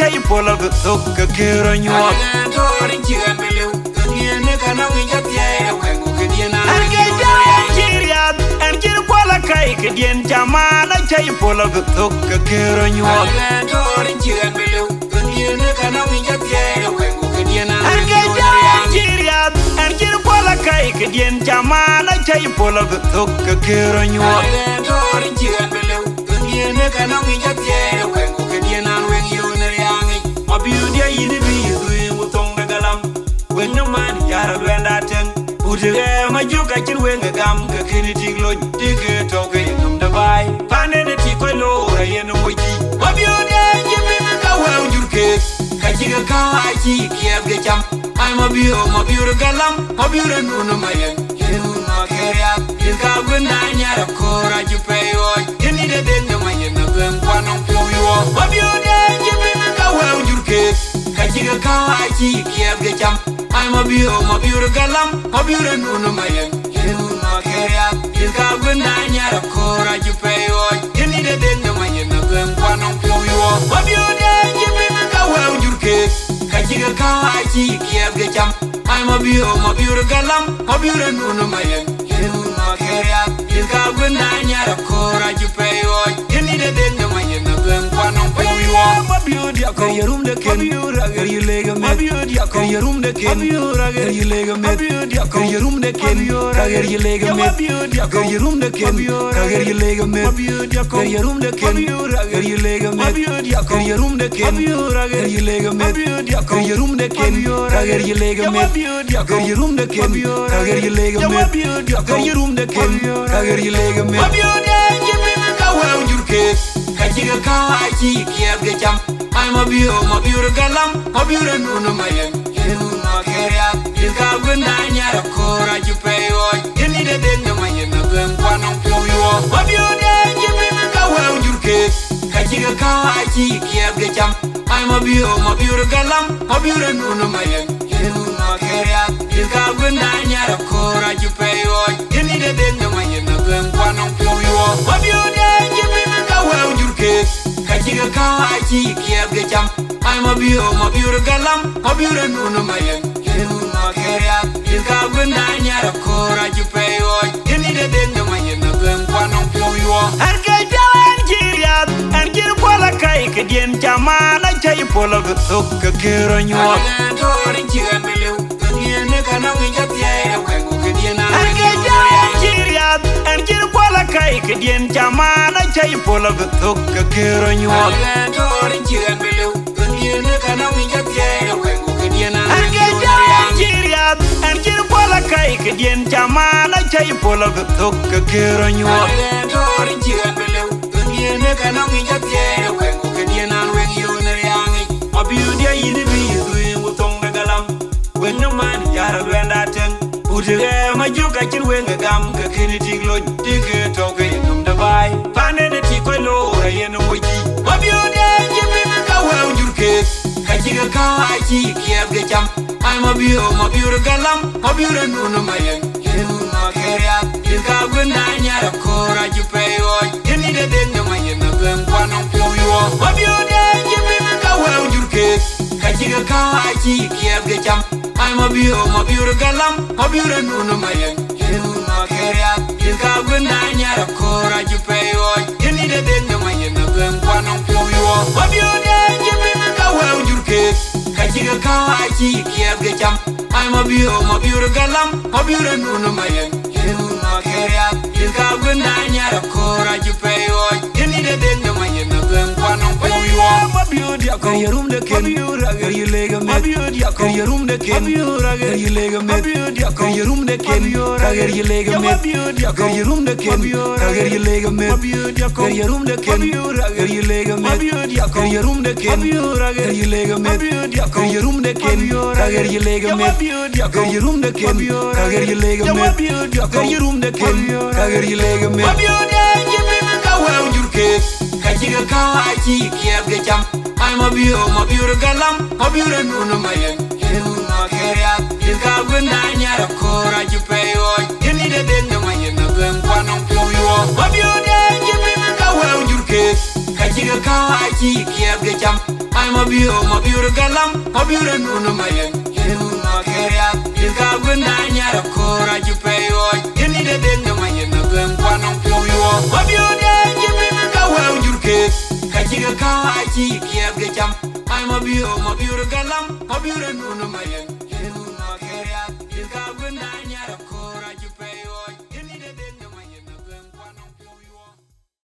chai pola gutok kero nyuak Torin chigan beliu Kagien kana winjat ye Wengu kediena Akech enchiriat Enchir pola kai kedien chamana chai pola gutok kero nyuak Torin chigan beliu Kagien kana winjat ye Wengu kediena Akech enchiriat Enchir pola kai kedien chamana chai pola gutok kero nyuak Torin chigan beliu Kagien kana winjat ye Wengu kediena Wengu neriangi Mabior dia ini biyu Mutong da galam Wengu man yara luenda ten Utige majuka chin wenga gam Kakini tiglo Tige toke num da bai Pane de tikoi lo Rayenu moji Mabior dia jibina kawa ujurke Kachiga kawa achi kiab gecham Ay Mabior galam Mabior nunu mayen Yenu no keria Yilka gwenda nyara kora jupeyoy Yeni de denga mayen na gwem kwanong pyoyo Mabior dia jibina kawa ujurke Kachiga kawa achi kiab gecham Ay Mabior galam Mabior nunu mayen Yenu no keria Yilka gwenda nyara kora jupeyoy Yeni de denga mayen na gwem kwanong pyoyo Mabior dia jibina kawa ujurke Kachiga kawa achi kiab gecham Ay Mabior galam Mabior nunu mayen Yenu no keria Yilka gwenda nyara kora jupeyoy Yeni de denga mayen na gwem kwanong pyoyo Mabior dia kayerum de ken Agar yilega met Kayerum de ken Agar yilega met Kayerum de ken Agar yilega met Kayerum de ken Agar yilega met Kayerum de ken Agar yilega met Kayerum de ken Agar yilega met Kayerum de ken Agar yilega met Kayerum de ken Agar yilega met Kayerum de ken Agar yilega met Mabior dia jibina kawa ujurke Kachiga kawa achi kiab gecham Ay Mabior galam Mabior nunu mayen Yenu no keria Yilka gwenda nyara kora jupeyoy Yeni de denga mayen na gwem kwanong pyoyo Mabior dia jibina kawa ujurke Kachiga kawa achi kiab gecham Ay Mabior galam Mabior nunu mayen Yenu no keria Yilka gwenda nyara kora jupeyoy Yeni de denga mayen na gwem kwanong pyoyo Mabior dia jibina kawa ujurke Kachiga kawa achi kiab gecham Ay Mabior galam Mabior nunu mayen Yenu no keria Yilka gwenda nyara kora jupeyoy Yeni de denga mayen na gwem kwanong pyoyo Akech enchiriat Enchir pola kai kedien chamana chai pola gutok kero nyuak Torin chigan beliu Kagien kana winjat ye Wengu kediena Akech enchiriat Enchir pola kai kedien chamana chai pola gutok kero nyuak Torin chigan beliu Kagien kana winjat ye Wengu kediena Akech enchiriat Enchir pola kai kedien chamana chai pola gutok kero nyuak Torin chigan beliu Kagien kana winjat ye Wengu kediena Wengu neriangi Mabior dia ini biyu Mutong da galam Wengu man yara luenda ten Utige majuka chin wenga gam Kakini tiglo Tige toke num da bai Pane de tikoi lo Rayenu moji Mabior dia jibina kawa ujurke Kachiga kawa achi kiab gecham Ay Mabior galam Mabior nunu mayen Yenu no keria Yilka gwenda nyara kora jupeyoy Yeni de denga mayen na gwem kwanong pyoyo Mabior dia jibina kawa ujurke Kachiga kawa achi kiab gecham Ay Mabior galam Mabior nunu mayen Yenu no keria Yilka gwenda nyara kora jupeyoy Yeni de denga mayen na gwem kwanong pyoyo Mabior dia jibina kawa ujurke Kachiga kawa achi kiab gecham Ay Mabior galam Mabior nunu mayen Yenu no keria Yilka gwenda nyara kora jupeyoy Yeni de denga mayen na gwem kwanong pyoyo Mabior dia kayerum de ken Agar yilega met Kayerum de ken Agar yilega met Kayerum de ken Agar yilega met Kayerum de ken Agar yilega met Kayerum de ken Agar yilega met Kayerum de ken Agar yilega met Kayerum de ken Agar yilega met Kayerum de ken Agar yilega met Kayerum de ken Agar yilega met Mabior dia jibina kawa ujurke Kachiga kawa achi kiab gecham Ay Mabior galam Mabior nunu mayen Yenu no keria Yilka gwenda nyara kora jupeyoy Yeni de denga mayen na gwem kwanong pyoyo Mabior dia jibina kawa ujurke Kachiga kawa achi kiab gecham I'm Mabior Galam, Mabior Nuno Mayen, you Makeria, you got good nine yard of Cora, you pay or you need a Dinka Mayen, no gun, one on Puyo. Mabior, you bring a well, you get. Kachiga Kawachi, Kiab Gacham, I'm Mabior Galam, Mabior Nuno Mayen.